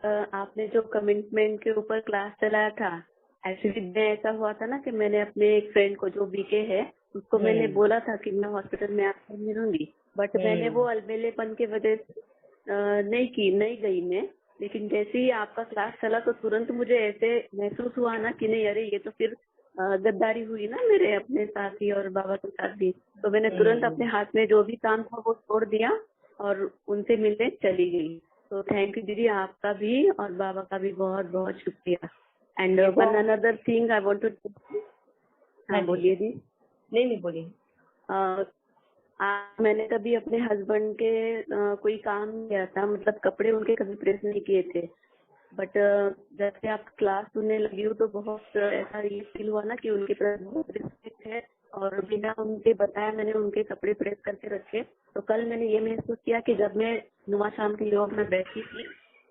आपने जो कमिटमेंट के ऊपर क्लास चलाया था, एक्चुअली में ऐसा हुआ था ना कि मैंने अपने एक फ्रेंड को जो बीके है उसको मैंने बोला था कि मैं हॉस्पिटल में आपको मिलूंगी, बट मैंने वो अलबेलेपन की वजह से नहीं गई मैं। लेकिन जैसे ही आपका क्लास चला तो तुरंत मुझे ऐसे महसूस हुआ ना कि नहीं, अरे ये तो फिर गद्दारी हुई ना मेरे अपने साथ ही और बाबा के साथ भी। तो मैंने तुरंत अपने हाथ में जो भी काम था वो छोड़ दिया और उनसे मिलने चली गई। तो थैंक यू दीदी, आपका भी और बाबा का भी बहुत बहुत शुक्रिया। And one another thing I want to. हाँ बोलिए दी। नहीं बोलिए। मैंने कभी अपने हस्बैंड के कोई काम किया था, मतलब कपड़े उनके कभी प्रेस नहीं किए थे, बट जब से आप क्लास सुनने लगी हूँ तो बहुत ऐसा ये फील हुआ ना कि उनके प्रति बहुत रिस्पेक्ट है और बिना उनके बताया मैंने उनके कपड़े प्रेस करके रखे। तो कल मैंने ये महसूस किया कि जब मैं नुमा शाम के योग में बैठी थी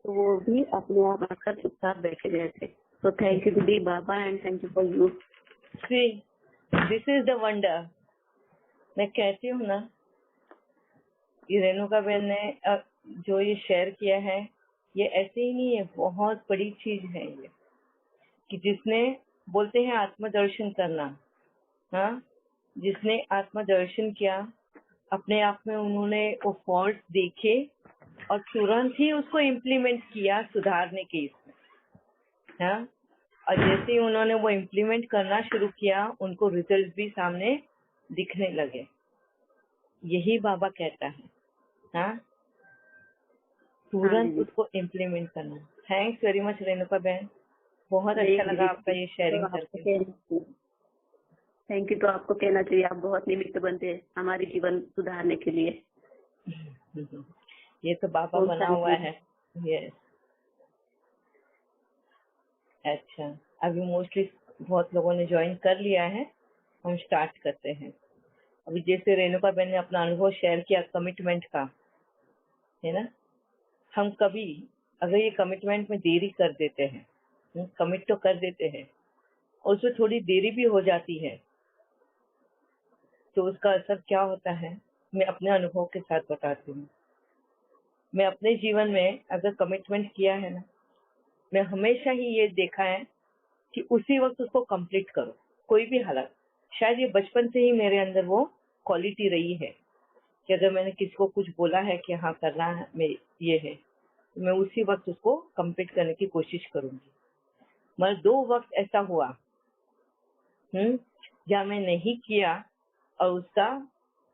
तो वो भी अपने आप आकर चुपचाप बैठे गए थे। तो थैंक यू दीदी बाबा and thank you for you. See this is the wonder. मैं कहती हूँ ना, ये रेणुका बहन ने जो ये शेयर किया है, ये ऐसे ही नहीं है, बहुत बड़ी चीज है ये, कि जिसने बोलते हैं आत्मदर्शन करना। हाँ, जिसने आत्मदर्शन किया, अपने आप में उन्होंने वो फॉल्ट देखे और तुरंत ही उसको इम्प्लीमेंट किया सुधारने के इसमें। हाँ, और जैसे ही उन्होंने वो इम्प्लीमेंट करना शुरू किया, उनको रिजल्ट भी सामने दिखने लगे। यही बाबा कहता है। हाँ, तुरंत उसको इम्प्लीमेंट करना। थैंक्स वेरी मच रेणुका बहन, बहुत अच्छा लगा आपका ये शेयरिंग करके। Thank you. तो आपको कहना चाहिए, आप बहुत निमित्त बनते हैं हमारे जीवन सुधारने के लिए। ये तो बाबा बना हुआ है। यस। अच्छा, अभी मोस्टली बहुत लोगों ने ज्वाइन कर लिया है, हम स्टार्ट करते हैं। अभी जैसे रेणुका बहन ने अपना अनुभव शेयर किया कमिटमेंट का, है ना, हम कभी अगर ये कमिटमेंट में देरी कर देते हैं, कमिट तो कर देते हैं और उसमें थोड़ी देरी भी हो जाती है, तो उसका असर क्या होता है, मैं अपने अनुभव के साथ बताती हूँ। मैं अपने जीवन में अगर कमिटमेंट किया है ना, मैं हमेशा ही ये देखा है कि उसी वक्त उसको कंप्लीट करो, कोई भी हालत। शायद ये बचपन से ही मेरे अंदर वो क्वालिटी रही है कि अगर मैंने किसी को कुछ बोला है कि हाँ करना है, मैं ये है, तो मैं उसी वक्त उसको कंप्लीट करने की कोशिश करूंगी। मगर 2 वक्त ऐसा हुआ जहाँ मैं नहीं किया और उसका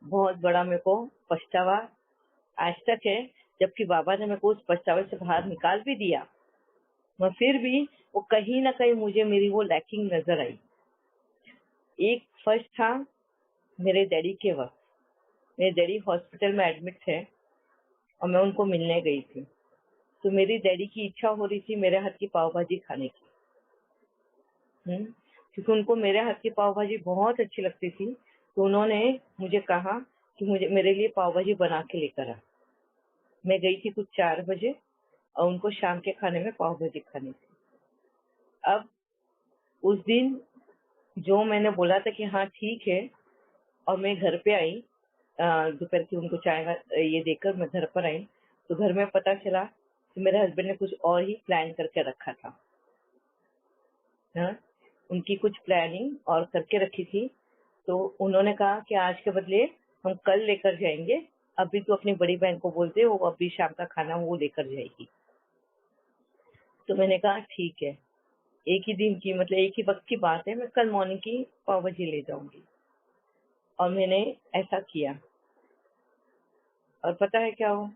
बहुत बड़ा मेरे को पछतावा आज तक है, जबकि बाबा ने मेरे को उस पछतावे से बाहर निकाल भी दिया, मगर फिर भी वो कहीं ना कहीं मुझे मेरी वो लैकिंग नजर आई। एक फर्स्ट था मेरे डैडी के वक्त। मेरे डैडी हॉस्पिटल में एडमिट थे और मैं उनको मिलने गई थी, तो मेरी डैडी की इच्छा हो रही थी मेरे हाथ की पाव भाजी खाने की। क्योंकि उनको मेरे हाथ की पाव भाजी बहुत अच्छी लगती थी, तो उन्होंने मुझे कहा कि मुझे मेरे लिए पाव भाजी बना के लेकर आ। मैं गई थी कुछ 4 बजे और उनको शाम के खाने में पाव भाजी खानी थी। अब उस दिन जो मैंने बोला था कि हाँ ठीक है, और मैं घर पे आई, दोपहर की उनको चाय ये देकर मैं घर पर आई, तो घर में पता चला कि मेरे हस्बैंड ने कुछ और ही प्लान करके रखा था। हाँ, उनकी कुछ प्लानिंग और करके रखी थी, तो उन्होंने कहा कि आज के बदले हम कल लेकर जाएंगे, अभी तो अपनी बड़ी बहन को बोलते वो अभी शाम का खाना वो लेकर जाएगी। तो मैंने कहा ठीक है, एक ही दिन की मतलब एक ही वक्त की बात है, मैं कल मॉर्निंग की पाव भाजी ले जाऊंगी। और मैंने ऐसा किया और पता है क्या हुआ,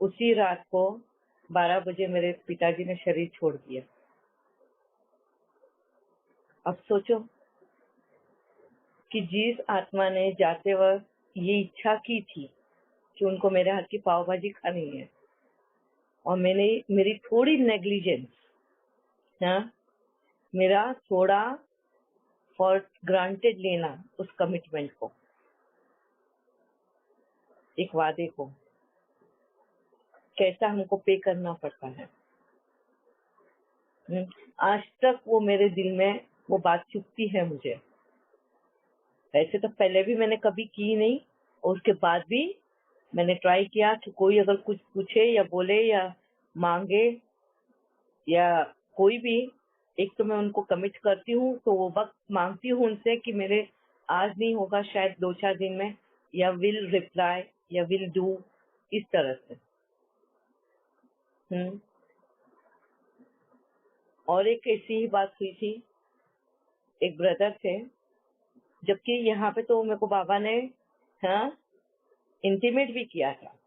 उसी रात को 12 बजे मेरे पिताजी ने शरीर छोड़ दिया। अब सोचो कि जिस आत्मा ने जाते वक्त ये इच्छा की थी कि उनको मेरे हाथ की पाव भाजी खानी है, और मैंने मेरी थोड़ी नेग्लिजेंस, मेरा थोड़ा फॉर ग्रांटेड लेना उस कमिटमेंट को, एक वादे को, कैसा हमको पे करना पड़ता है। आज तक वो मेरे दिल में वो बात चुभती है मुझे। वैसे तो पहले भी मैंने कभी की नहीं, और उसके बाद भी मैंने ट्राई किया कि कोई अगर कुछ पूछे या बोले या मांगे या कोई भी, एक तो मैं उनको कमिट करती हूँ तो वो वक्त मांगती हूँ उनसे कि मेरे आज नहीं होगा, शायद 2-4 दिन में, या विल रिप्लाई या विल डू, इस तरह से। और एक ऐसी ही बात हुई थी, एक ब्रदर थे, जबकि यहाँ पे तो मेरे को बाबा ने इंटीमेट भी किया था।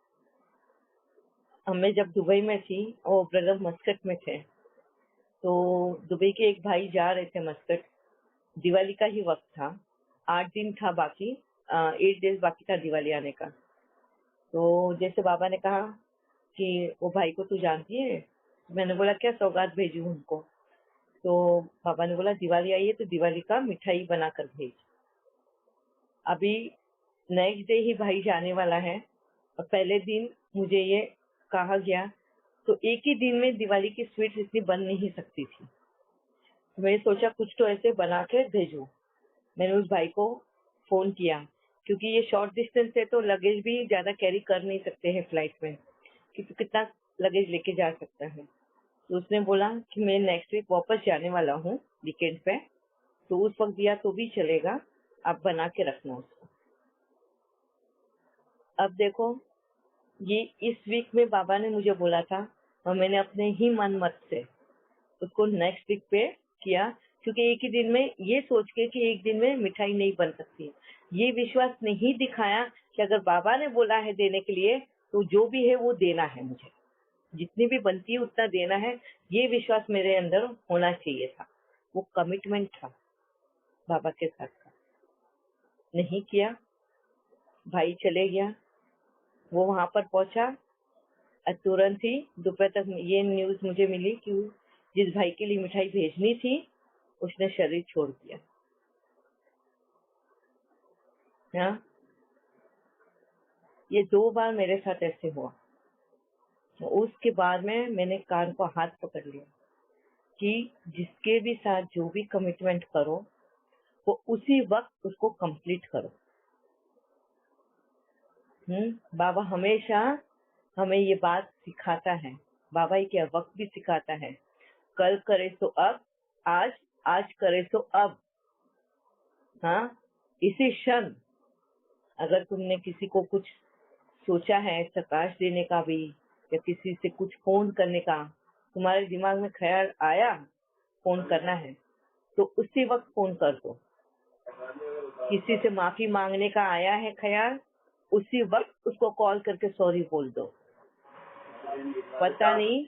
मैं जब दुबई में थी और ब्रदर मस्कट में थे, तो दुबई के एक भाई जा रहे थे मस्कट, दिवाली का ही वक्त था, 8 दिन था बाकी, 8 डेज बाकी था दिवाली आने का। तो जैसे बाबा ने कहा कि वो भाई को तू जानती है, मैंने बोला क्या सौगात भेजूं उनको, तो पापा ने बोला दिवाली आई है तो दिवाली का मिठाई बनाकर भेज। अभी नेक्स्ट डे ही भाई जाने वाला है और पहले दिन मुझे ये कहा गया, तो एक ही दिन में दिवाली की स्वीट्स इतनी बन नहीं सकती थी। तो मैंने सोचा कुछ तो ऐसे बना के भेजूं। मैंने उस भाई को फोन किया, क्योंकि ये शॉर्ट डिस्टेंस है तो लगेज भी ज्यादा कैरी कर नहीं सकते हैं फ्लाइट में, कि तू कितना लगेज लेके जा सकता है। तो उसने बोला कि मैं नेक्स्ट वीक वापस जाने वाला हूँ वीकेंड पे, तो उस वक्त दिया तो भी चलेगा, आप बना के रखना उसको। अब देखो, ये इस वीक में बाबा ने मुझे बोला था और मैंने अपने ही मन मत से उसको नेक्स्ट वीक पे किया, क्योंकि एक ही दिन में ये सोच के कि एक दिन में मिठाई नहीं बन सकती, ये विश्वास नहीं दिखाया कि अगर बाबा ने बोला है देने के लिए तो जो भी है वो देना है, मुझे जितनी भी बनती है उतना देना है, ये विश्वास मेरे अंदर होना चाहिए था। वो कमिटमेंट था बाबा के साथ का। नहीं किया, भाई चले गया, वो वहां पर पहुंचा, तुरंत ही दोपहर तक ये न्यूज मुझे मिली कि जिस भाई के लिए मिठाई भेजनी थी उसने शरीर छोड़ दिया। हाँ, ये 2 बार मेरे साथ ऐसे हुआ। उसके बाद में मैंने कान को हाथ पकड़ लिया कि जिसके भी साथ जो भी कमिटमेंट करो वो उसी वक्त उसको कंप्लीट करो। बाबा हमेशा हमें ये बात सिखाता है, बाबा ये क्या वक्त भी सिखाता है, कल करे सो अब, आज, आज करे सो अब। हाँ, इसी क्षण अगर तुमने किसी को कुछ सोचा है प्रकाश देने का भी, या किसी से कुछ फोन करने का, तुम्हारे दिमाग में ख्याल आया फोन करना है तो उसी वक्त फोन कर दो। किसी से माफी मांगने का आया है ख्याल, उसी वक्त उसको कॉल करके सॉरी बोल दो। पता नहीं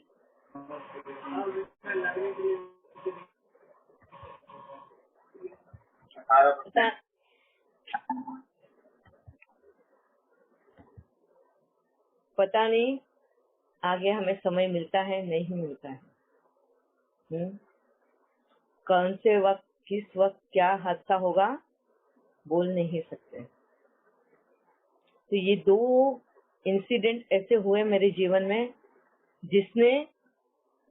पता नहीं आगे हमें समय मिलता है नहीं मिलता है। कौन से वक्त किस वक्त क्या हादसा होगा बोल नहीं सकते। तो ये 2 इंसिडेंट ऐसे हुए मेरे जीवन में जिसने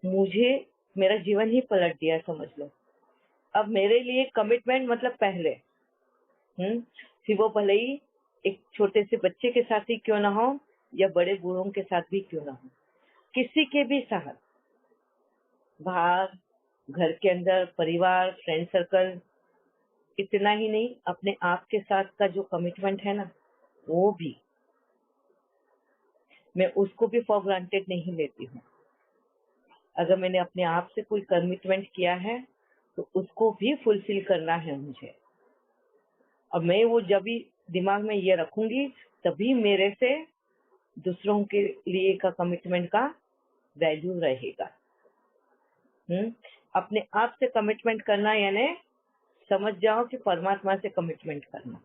मुझे मेरा जीवन ही पलट दिया, समझ लो। अब मेरे लिए कमिटमेंट मतलब पहले फिर वो भले ही एक छोटे से बच्चे के साथ ही क्यों ना हो या बड़े बूढ़ों के साथ भी क्यों ना हो, किसी के भी साथ, बाहर, घर के अंदर, परिवार, फ्रेंड सर्कल, इतना ही नहीं अपने आप के साथ का जो कमिटमेंट है ना, वो भी मैं उसको भी फॉर ग्रांटेड नहीं लेती हूँ। अगर मैंने अपने आप से कोई कमिटमेंट किया है तो उसको भी फुलफिल करना है मुझे। और मैं वो जब भी दिमाग में ये रखूंगी तभी मेरे से दूसरों के लिए का कमिटमेंट का वैल्यू रहेगा। अपने आप से कमिटमेंट करना यानी समझ जाओ कि परमात्मा से कमिटमेंट करना।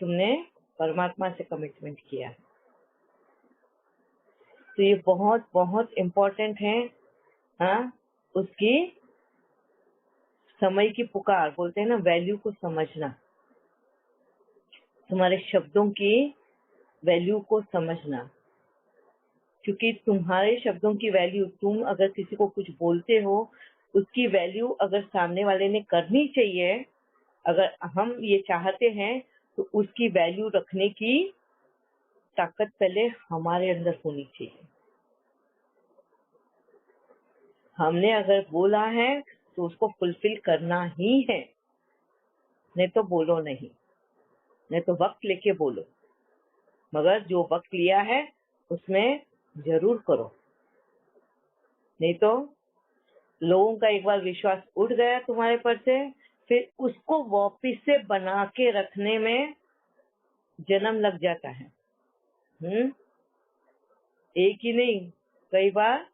तुमने परमात्मा से कमिटमेंट किया है, तो ये बहुत बहुत इम्पोर्टेंट है। हाँ, उसकी समय की पुकार बोलते हैं ना, वैल्यू को समझना, तुम्हारे शब्दों की वैल्यू को समझना, क्योंकि तुम्हारे शब्दों की वैल्यू, तुम अगर किसी को कुछ बोलते हो उसकी वैल्यू अगर सामने वाले ने करनी चाहिए, अगर हम ये चाहते हैं तो उसकी वैल्यू रखने की ताकत पहले हमारे अंदर होनी चाहिए। हमने अगर बोला है तो उसको फुलफिल करना ही है, नहीं तो बोलो नहीं, नहीं तो वक्त लेके बोलो, मगर जो वक्त लिया है उसमें जरूर करो। नहीं तो लोगों का एक बार विश्वास उठ गया तुम्हारे पर से, फिर उसको वापिस से बना के रखने में जन्म लग जाता है। एक ही नहीं, कई बार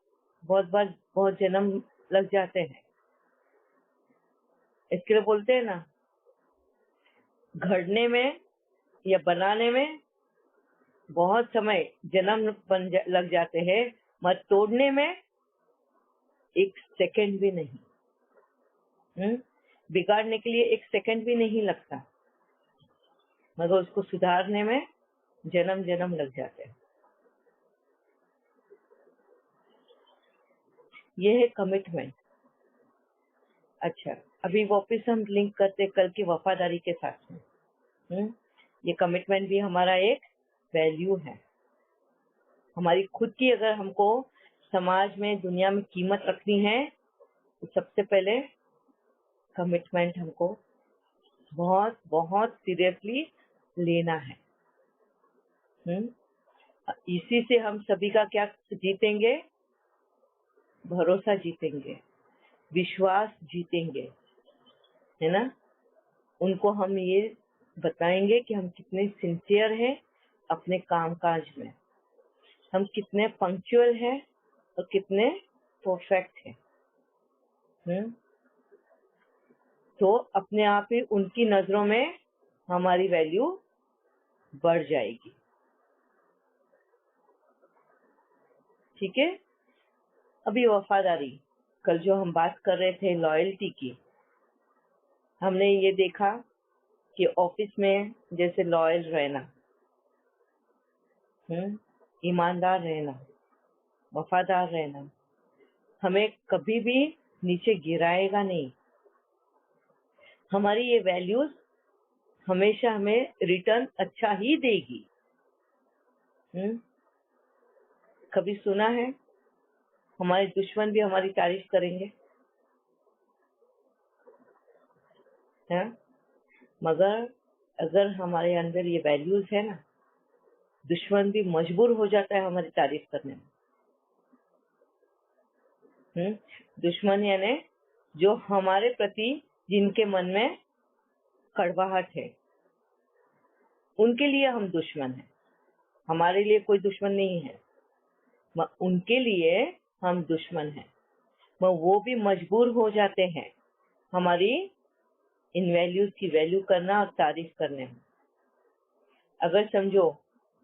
बहुत जन्म लग जाते हैं। इसके लिए बोलते हैं ना, घड़ने में या बनाने में बहुत समय जन्म लग जाते हैं, मत तोड़ने में एक सेकंड भी नहीं। बिगाड़ने के लिए एक सेकंड भी नहीं लगता, मगर उसको सुधारने में जन्म जन्म लग जाते हैं। ये है कमिटमेंट। अच्छा, अभी वापस हम लिंक करते कल की वफादारी के साथ में। ये कमिटमेंट भी हमारा एक वैल्यू है। हमारी खुद की अगर हमको समाज में, दुनिया में कीमत रखनी है तो सबसे पहले कमिटमेंट हमको बहुत बहुत सीरियसली लेना है। इसी से हम सभी का क्या जीतेंगे? भरोसा जीतेंगे, विश्वास जीतेंगे, है ना। उनको हम ये बताएंगे कि हम कितने सिंसियर हैं अपने कामकाज में, हम कितने पंक्चुअल हैं और कितने परफेक्ट हैं। तो अपने आप ही उनकी नजरों में हमारी वैल्यू बढ़ जाएगी। ठीक है। अभी वफादारी, कल जो हम बात कर रहे थे लॉयल्टी की, हमने ये देखा कि ऑफिस में जैसे लॉयल रहना, ईमानदार रहना, वफादार रहना, हमें कभी भी नीचे गिराएगा नहीं। हमारी ये वैल्यूज हमेशा हमें रिटर्न अच्छा ही देगी। कभी सुना है हमारे दुश्मन भी हमारी तारीफ करेंगे? है, मगर अगर हमारे अंदर ये वैल्यूज है ना, दुश्मन भी मजबूर हो जाता है हमारी तारीफ करने में। दुश्मन यानी जो हमारे प्रति जिनके मन में कड़वाहट है, उनके लिए हम दुश्मन हैं। हमारे लिए कोई दुश्मन नहीं है, उनके लिए हम दुश्मन हैं। वो भी मजबूर हो जाते हैं हमारी इन वैल्यूज की वैल्यू करना और तारीफ करने में। अगर समझो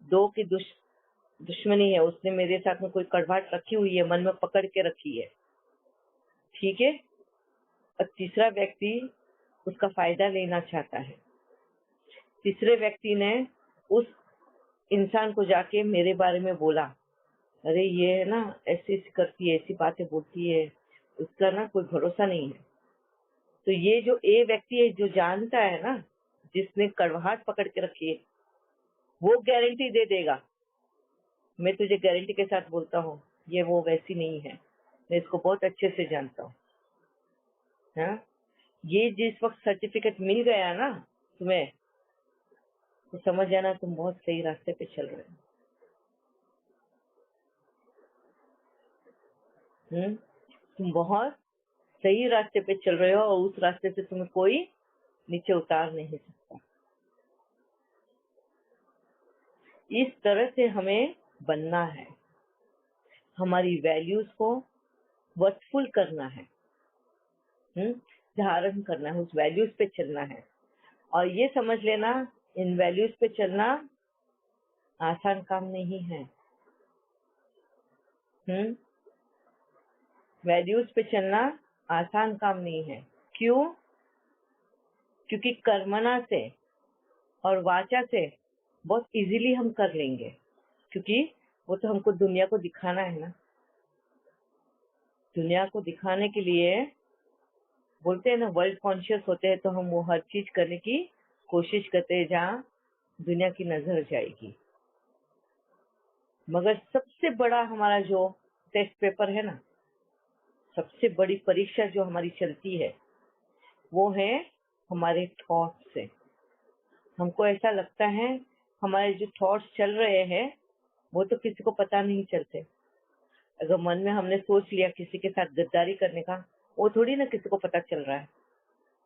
दो की दुश्मनी है, उसने मेरे साथ में कोई कड़वाहट रखी हुई है, मन में पकड़ के रखी है, ठीक है, और तीसरा व्यक्ति उसका फायदा लेना चाहता है। तीसरे व्यक्ति ने उस इंसान को जाके मेरे बारे में बोला, अरे ये है ना ऐसी ऐसी करती है, ऐसी बातें बोलती है, उसका ना कोई भरोसा नहीं है। तो ये जो ए व्यक्ति है, जो जानता है ना, जिसने कड़वाहट पकड़ के रखी है, वो गारंटी दे देगा, मैं तुझे गारंटी के साथ बोलता हूँ ये वो वैसी नहीं है, मैं इसको बहुत अच्छे से जानता हूँ। हाँ, ये जिस वक्त सर्टिफिकेट मिल गया ना तुम्हें, तो समझ जाना तुम बहुत सही रास्ते पे चल रहे हो। तुम बहुत सही रास्ते पे चल रहे हो और उस रास्ते से तुम्हें कोई नीचे उतार नहीं सकता। इस तरह से हमें बनना है, हमारी वैल्यूज को वर्थफुल करना है, धारण करना है, उस वैल्यूज पे चलना है। और ये समझ लेना, इन वैल्यूज पे चलना आसान काम नहीं है। वैल्यूज पे चलना आसान काम नहीं है। क्यों? क्योंकि कर्मणा से और वाचा से बहुत इजीली हम कर लेंगे, क्योंकि वो तो हमको दुनिया को दिखाना है ना। दुनिया को दिखाने के लिए बोलते हैं ना, वर्ल्ड कॉन्शियस होते हैं, तो हम वो हर चीज करने की कोशिश करते हैं जहाँ दुनिया की नजर जाएगी। मगर सबसे बड़ा हमारा जो टेस्ट पेपर है ना, सबसे बड़ी परीक्षा जो हमारी चलती है वो है हमारे थॉट्स से। हमको ऐसा लगता है हमारे जो थॉट्स चल रहे हैं वो तो किसी को पता नहीं चलते। अगर मन में हमने सोच लिया किसी के साथ गद्दारी करने का, वो थोड़ी ना किसी को पता चल रहा है।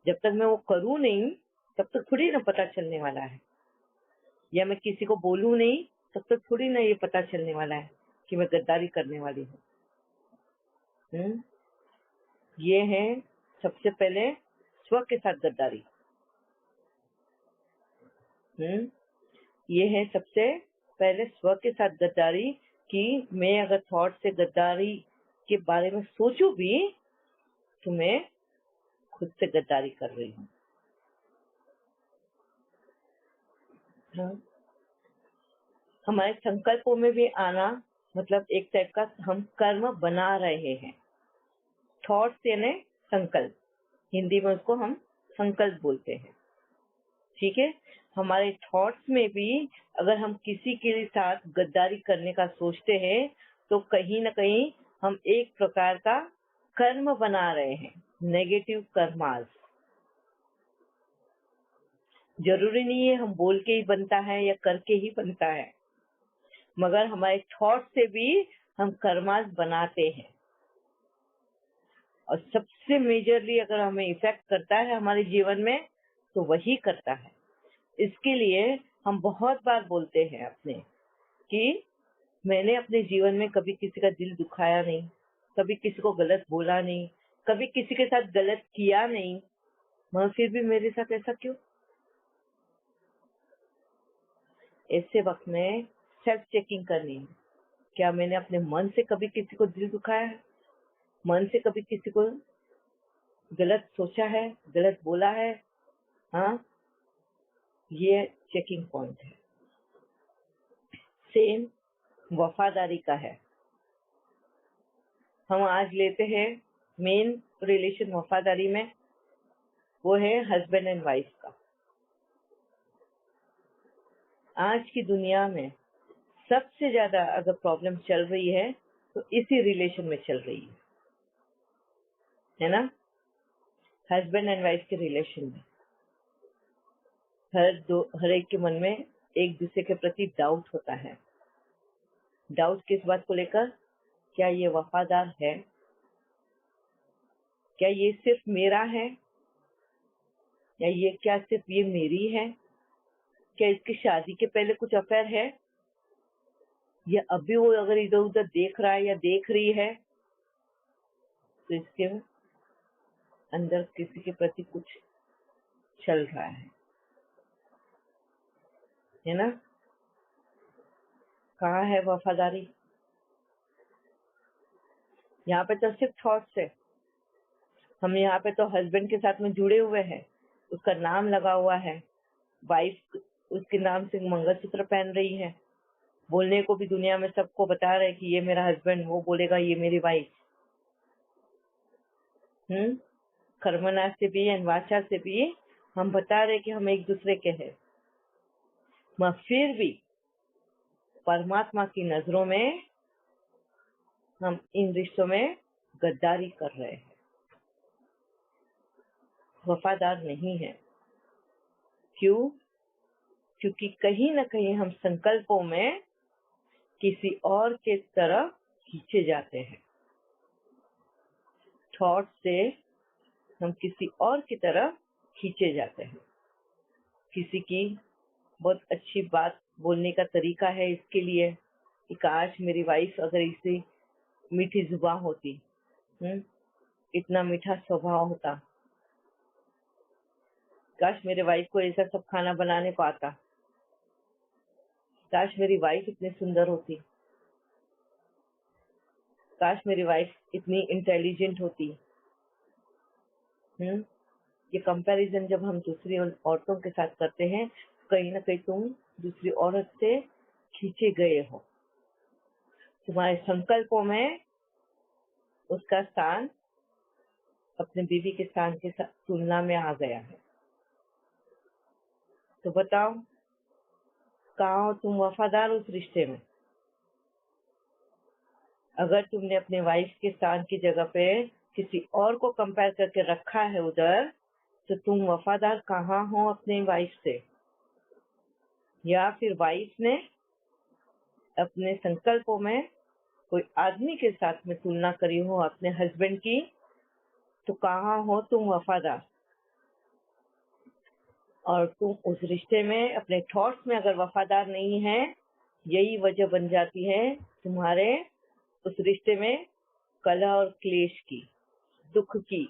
जब तक मैं वो करूँ नहीं तब तक थोड़ी ना पता चलने वाला है, या मैं किसी को बोलूँ नहीं तब तक थोड़ी ना ये पता चलने वाला है कि मैं गद्दारी करने वाली हूँ। ये है सबसे पहले स्व के साथ गद्दारी। ये है सबसे पहले स्व के साथ गद्दारी कि मैं अगर थॉट से गद्दारी के बारे में सोचूं भी तो मैं खुद से गद्दारी कर रही हूँ। हमारे संकल्पों में भी आना मतलब एक टाइप का हम कर्म बना रहे हैं। थॉट्स यानी संकल्प, हिंदी में उसको हम संकल्प बोलते हैं। ठीक है, हमारे थॉट्स में भी अगर हम किसी के साथ गद्दारी करने का सोचते हैं तो कहीं ना कहीं हम एक प्रकार का कर्म बना रहे हैं, नेगेटिव कर्मास। जरूरी नहीं है हम बोल के ही बनता है या करके ही बनता है, मगर हमारे थॉट से भी हम कर्मास बनाते हैं। और सबसे मेजरली अगर हमें इफेक्ट करता है हमारे जीवन में तो वही करता है। इसके लिए हम बहुत बार बोलते हैं अपने कि मैंने अपने जीवन में कभी किसी का दिल दुखाया नहीं, कभी किसी को गलत बोला नहीं, कभी किसी के साथ गलत किया नहीं, मगर फिर भी मेरे साथ ऐसा क्यों? ऐसे वक्त में सेल्फ चेकिंग करनी है। क्या मैंने अपने मन से कभी किसी को दिल दुखाया है? मन से कभी किसी को गलत सोचा है, गलत बोला है? हाँ, ये चेकिंग पॉइंट है। सेम वफादारी का है। हम आज लेते हैं मेन रिलेशन वफादारी में, वो है हस्बैंड एंड वाइफ का। आज की दुनिया में सबसे ज्यादा अगर प्रॉब्लम चल रही है तो इसी रिलेशन में चल रही है ना? हस्बैंड एंड वाइफ के रिलेशन में हर एक के मन में एक दूसरे के प्रति डाउट होता है। डाउट किस बात को लेकर? क्या ये वफादार है? क्या ये सिर्फ मेरा है? या ये क्या सिर्फ ये मेरी है? क्या इसकी शादी के पहले कुछ अफेयर है, या अभी वो अगर इधर उधर देख रहा है या देख रही है तो इसके अंदर किसी के प्रति कुछ चल रहा है ना? कहाँ है वफादारी? यहाँ पे तो सिर्फ थॉट्स है। हम यहाँ पे तो हस्बैंड के साथ में जुड़े हुए हैं, उसका नाम लगा हुआ है, वाइफ उसके नाम से मंगलसूत्र पहन रही है, बोलने को भी दुनिया में सबको बता रहे कि ये मेरा हस्बैंड, वो बोलेगा ये मेरी वाइफ। कर्मना से भी एंड वाचा से भी हम बता रहे कि हम एक दूसरे के हैं, मगर फिर भी परमात्मा की नजरों में हम इन रिश्तों में गद्दारी कर रहे हैं, वफादार नहीं है। क्यों? क्योंकि कहीं ना कहीं हम संकल्पों में किसी और के तरफ खींचे जाते हैं। थॉट से हम किसी और की तरफ खींचे जाते हैं। किसी की बहुत अच्छी बात बोलने का तरीका है इसके लिए कि काश मेरी वाइफ अगर इसे मीठी जुबान होती, इतना मीठा स्वभाव होता, काश मेरे वाइफ को ऐसा सब खाना बनाने को आता, काश मेरी वाइफ इतनी सुंदर होती, काश मेरी वाइफ इतनी इंटेलिजेंट होती। ये कंपैरिजन जब हम दूसरी औरतों के साथ करते हैं, कहीं ना कहीं तुम दूसरी औरत से खींचे गए हो। तुम्हारे संकल्पों में उसका स्थान अपने बीवी के स्थान के साथ तुलना में आ गया है। तो बताओ, कहाँ हो तुम वफादार उस रिश्ते में? अगर तुमने अपने वाइफ के स्थान की जगह पे किसी और को कंपेयर करके रखा है उधर, तो तुम वफादार कहाँ हो अपने वाइफ से? या फिर वाइफ ने अपने संकल्पों में कोई आदमी के साथ में तुलना करी हो अपने हस्बैंड की, तो कहाँ हो तुम वफादार? और तुम उस रिश्ते में अपने थॉट्स में अगर वफादार नहीं है, यही वजह बन जाती है तुम्हारे उस रिश्ते में कलह और क्लेश की, दुख की।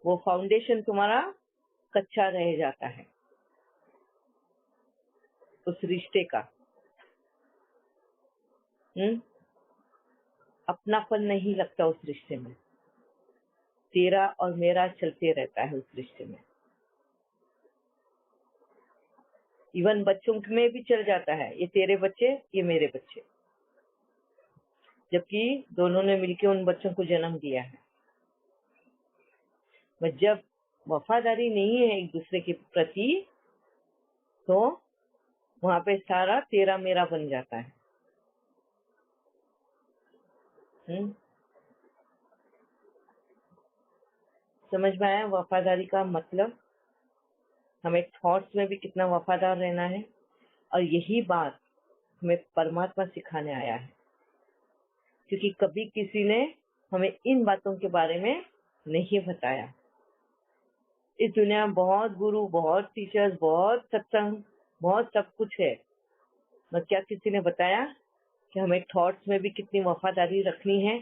वो फाउंडेशन तुम्हारा कच्चा रह जाता है उस रिश्ते का। अपनापन नहीं लगता उस रिश्ते में, तेरा और मेरा चलते रहता है उस रिश्ते में। इवन बच्चों में भी चल जाता है, ये तेरे बच्चे, ये मेरे बच्चे, जबकि दोनों ने मिलकर उन बच्चों को जन्म दिया है। बट जब वफादारी नहीं है एक दूसरे के प्रति, तो वहां पे सारा तेरा मेरा बन जाता है। समझ में आया वफादारी का मतलब? हमें थॉट्स में भी कितना वफादार रहना है, और यही बात हमें परमात्मा सिखाने आया है, क्योंकि कभी किसी ने हमें इन बातों के बारे में नहीं बताया। इस दुनिया में बहुत गुरु, बहुत टीचर्स, बहुत सत्संग, बहुत सब कुछ है, मगर क्या किसी ने बताया कि हमें थॉट्स में भी कितनी वफादारी रखनी है?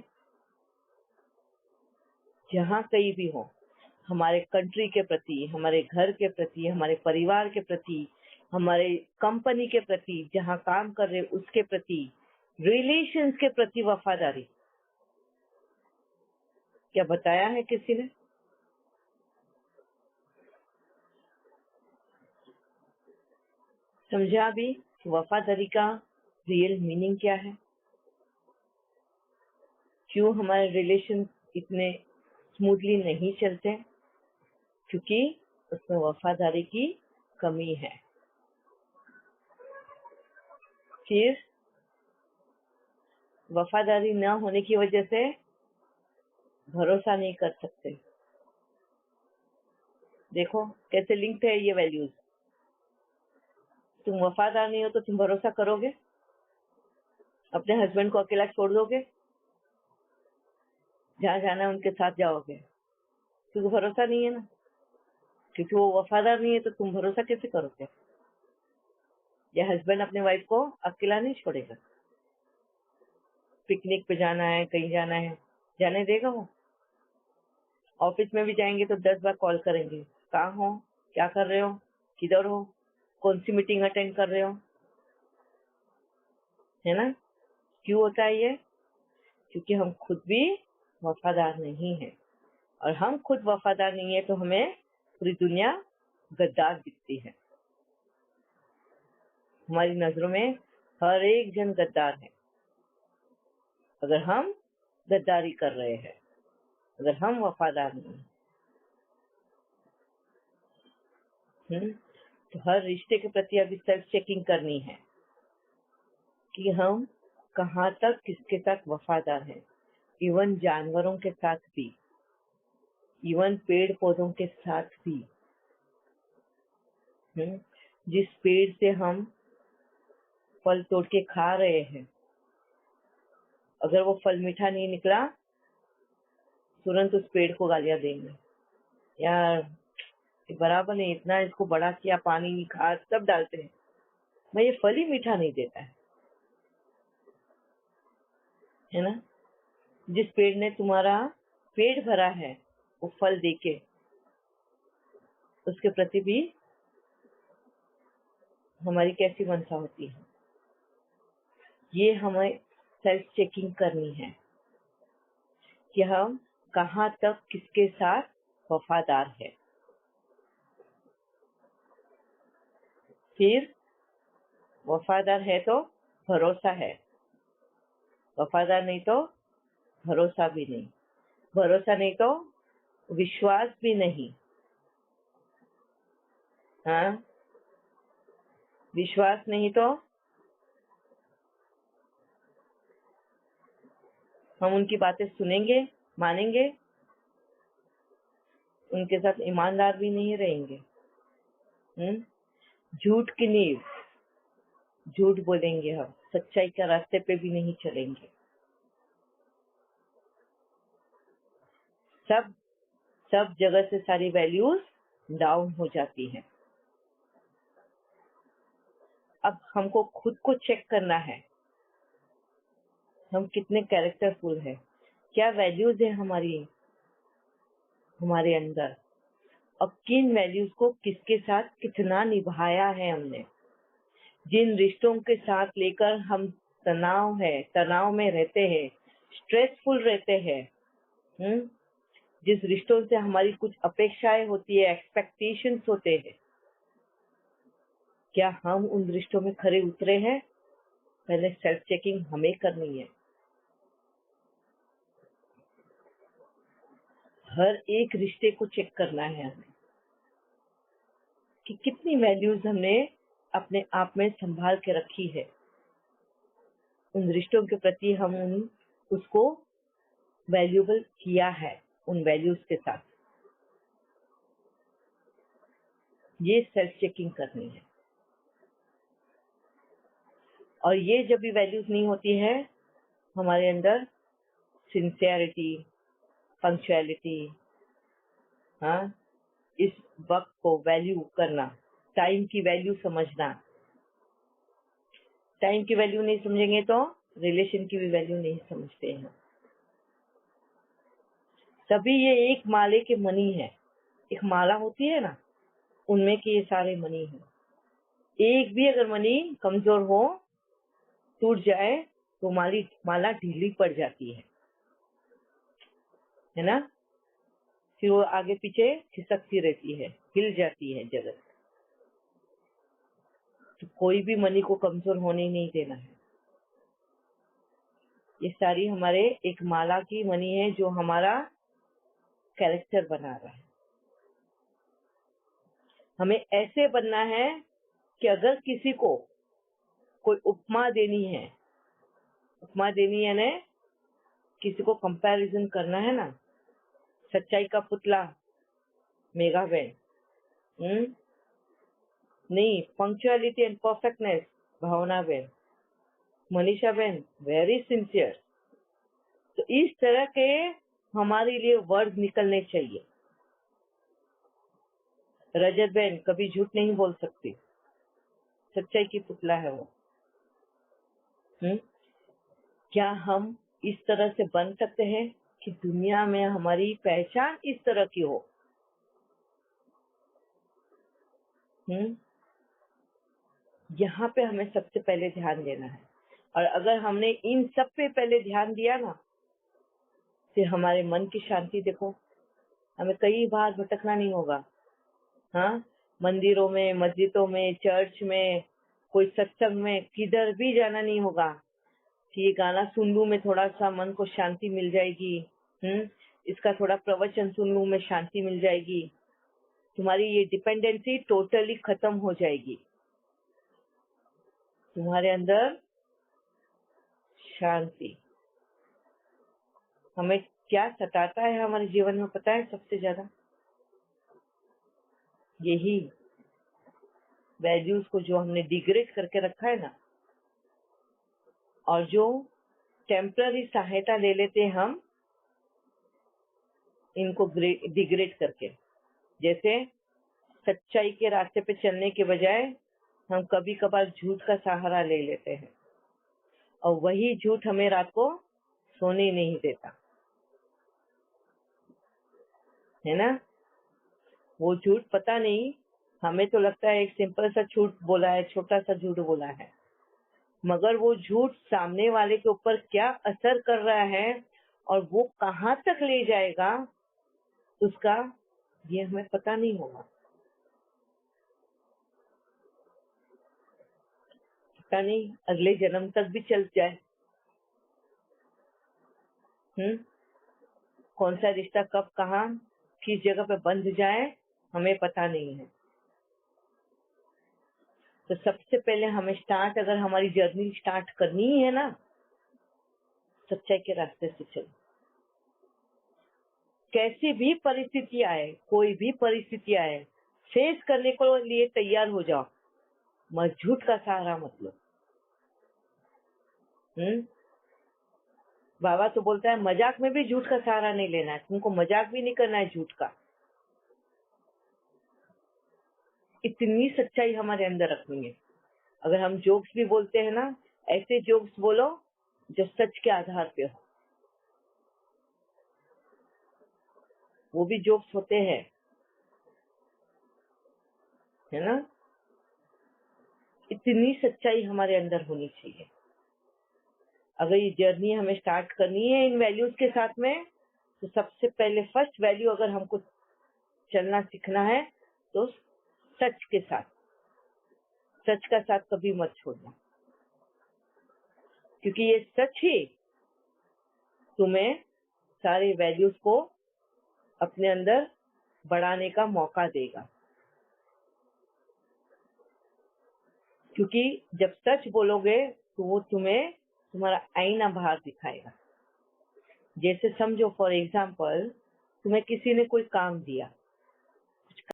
जहाँ कहीं भी हो, हमारे कंट्री के प्रति, हमारे घर के प्रति, हमारे परिवार के प्रति, हमारे कंपनी के प्रति, जहाँ काम कर रहे उसके प्रति, रिलेशंस के प्रति वफादारी क्या बताया है किसी ने? समझा भी वफादारी का रियल मीनिंग क्या है? क्यों हमारे रिलेशन इतने स्मूथली नहीं चलते? क्योंकि उसमें वफादारी की कमी है। फिर वफादारी न होने की वजह से भरोसा नहीं कर सकते। देखो कैसे लिंक्ड है ये वैल्यूज। तुम वफादार नहीं हो तो तुम भरोसा करोगे? अपने हस्बैंड को अकेला छोड़ दोगे? जहाँ जाना है उनके साथ जाओगे? क्योंकि भरोसा नहीं है ना, क्योंकि वो वफादार नहीं है, तो तुम भरोसा कैसे करोगे? या हस्बैंड अपने वाइफ को अकेला नहीं छोड़ेगा। पिकनिक पे जाना है, कहीं जाना है, जाने देगा वो? ऑफिस में भी जाएंगे तो 10 बार कॉल करेंगे, कहाँ हो, क्या कर रहे हो, किधर हो, कौन सी मीटिंग अटेंड कर रहे हो, है ना? क्यों होता है ये? क्योंकि हम खुद भी वफादार नहीं है, और हम खुद वफादार नहीं है तो हमें पूरी दुनिया गद्दार दिखती है। हमारी नजरों में हर एक जन गद्दार है। अगर हम गद्दारी कर रहे हैं, अगर हम वफादार नहीं तो हर रिश्ते के प्रति अभी सेल्फ चेकिंग करनी है कि हम कहाँ तक किसके साथ वफादार हैं। इवन जानवरों के साथ भी, इवन पेड़ पौधों के साथ भी। जिस पेड़ से हम फल तोड़ के खा रहे हैं, अगर वो फल मीठा नहीं निकला, तुरंत उस पेड़ को गालियां देंगे, यार ये बराबर नहीं, इतना इसको बड़ा किया, पानी खाद सब डालते हैं, मैं ये फल ही मीठा नहीं देता है ना? जिस पेड़ ने तुम्हारा पेट भरा है वो फल देके, उसके प्रति भी हमारी कैसी मनसा होती है? ये हमें सेल्फ चेकिंग करनी है कि हम कहाँ तक किसके साथ वफादार है। फिर वफादार है तो भरोसा है, वफादार नहीं तो भरोसा भी नहीं, भरोसा नहीं तो विश्वास भी नहीं। हाँ, विश्वास नहीं तो हम उनकी बातें सुनेंगे, मानेंगे, उनके साथ ईमानदार भी नहीं रहेंगे। झूठ की नींव, झूठ बोलेंगे, हम सच्चाई के रास्ते पे भी नहीं चलेंगे। सब जगह से सारी वैल्यूज डाउन हो जाती हैं। अब हमको खुद को चेक करना है, हम कितने कैरेक्टरफुल हैं, क्या वैल्यूज है हमारे अंदर, और किन वैल्यूज को किसके साथ कितना निभाया है हमने। जिन रिश्तों के साथ लेकर हम तनाव में रहते हैं, स्ट्रेसफुल रहते हैं, जिस रिश्तों से हमारी कुछ अपेक्षाएं होती है, एक्सपेक्टेशंस होते हैं, क्या हम उन रिश्तों में खरे उतरे हैं? पहले सेल्फ चेकिंग हमें करनी है। हर एक रिश्ते को चेक करना है हमें कि कितनी वैल्यूज हमने अपने आप में संभाल के रखी है। उन रिश्तों के प्रति हम उसको वैल्यूएबल किया है, उन वैल्यूज के साथ। ये सेल्फ चेकिंग करनी है। और ये जब भी वैल्यूज नहीं होती है हमारे अंदर, सिंसियरिटी, पंक्चुअलिटी, हाँ, इस वक्त को वैल्यू करना, टाइम की वैल्यू समझना। टाइम की वैल्यू नहीं समझेंगे तो रिलेशन की भी वैल्यू नहीं समझते हैं। सभी ये एक माले के मनी है। एक माला होती है ना, उनमें के ये सारे मनी हैं। एक भी अगर मनी कमजोर हो, टूट जाए, तो माला ढीली पड़ जाती है ना। फिर वो आगे पीछे खिसकती रहती है, हिल जाती है जगत। तो कोई भी मनी को कमजोर होने नहीं देना है। ये सारी हमारे एक माला की मनी है जो हमारा कैरेक्टर बना रहा है। हमें ऐसे बनना है कि अगर किसी को कोई उपमा देनी है यानी किसी को कंपैरिजन करना है ना, सच्चाई का पुतला मेगा बहन, नहीं, पंक्चुअलिटी एंड परफेक्टनेस भावना बहन, मनीषा बहन वेरी सिंसियर। तो इस तरह के हमारे लिए वर्ड निकलने चाहिए। रजत बहन कभी झूठ नहीं बोल सकती, सच्चाई की पुतला है वो। क्या हम इस तरह से बन सकते हैं कि दुनिया में हमारी पहचान इस तरह की हो? यहाँ पे हमें सबसे पहले ध्यान देना है। और अगर हमने इन सब पे पहले ध्यान दिया ना, फिर हमारे मन की शांति देखो, हमें कई बार भटकना नहीं होगा। हाँ, मंदिरों में, मस्जिदों में, चर्च में, कोई सत्संग में, किधर भी जाना नहीं होगा कि ये गाना सुन लूं मैं, थोड़ा सा मन को शांति मिल जाएगी। इसका थोड़ा प्रवचन सुन लूं मैं, शांति मिल जाएगी। तुम्हारी ये डिपेंडेंसी टोटली खत्म हो जाएगी। तुम्हारे अंदर शांति। हमें क्या सताता है हमारे जीवन में पता है? सबसे ज्यादा यही वैल्यूज को जो हमने डिग्रेड करके रखा है ना, और जो टेम्पररी सहायता ले लेते हैं हम इनको डिग्रेड करके। जैसे सच्चाई के रास्ते पे चलने के बजाय हम कभी कभार झूठ का सहारा ले लेते हैं, और वही झूठ हमें रात को सोने नहीं देता है ना। वो झूठ पता नहीं, हमें तो लगता है एक सिंपल सा झूठ बोला है, छोटा सा झूठ बोला है, मगर वो झूठ सामने वाले के ऊपर क्या असर कर रहा है और वो कहाँ तक ले जाएगा उसका, ये हमें पता नहीं होगा। पता नहीं अगले जन्म तक भी चल जाए। कौन सा रिश्ता कब कहाँ किस जगह पे बंध जाए हमें पता नहीं है। तो सबसे पहले हमें अगर हमारी जर्नी स्टार्ट करनी है ना, सच्चाई के रास्ते से चलो। कैसी भी परिस्थिति आए, कोई भी परिस्थिति आए, फेस करने को लिए तैयार हो जाओ, मत झूठ का सहारा मत लो। बाबा तो बोलता है मजाक में भी झूठ का सहारा नहीं लेना है, तुमको मजाक भी नहीं करना है झूठ का। इतनी सच्चाई हमारे अंदर रखनी है। अगर हम जोक्स भी बोलते हैं ना, ऐसे जोक्स बोलो जो सच के आधार पे हो, वो भी जोक्स होते हैं, है ना। इतनी सच्चाई हमारे अंदर होनी चाहिए। अगर ये जर्नी हमें स्टार्ट करनी है इन वैल्यूज के साथ में, तो सबसे पहले फर्स्ट वैल्यू अगर हमको चलना सीखना है तो सच के साथ। सच का साथ कभी मत छोड़ना, क्योंकि ये सच ही तुम्हें सारे वैल्यूज को अपने अंदर बढ़ाने का मौका देगा। क्योंकि जब सच बोलोगे तो वो तुम्हें तुम्हारा आईना बाहर दिखाएगा। जैसे समझो फॉर एग्जाम्पल, तुम्हें किसी ने कोई काम दिया,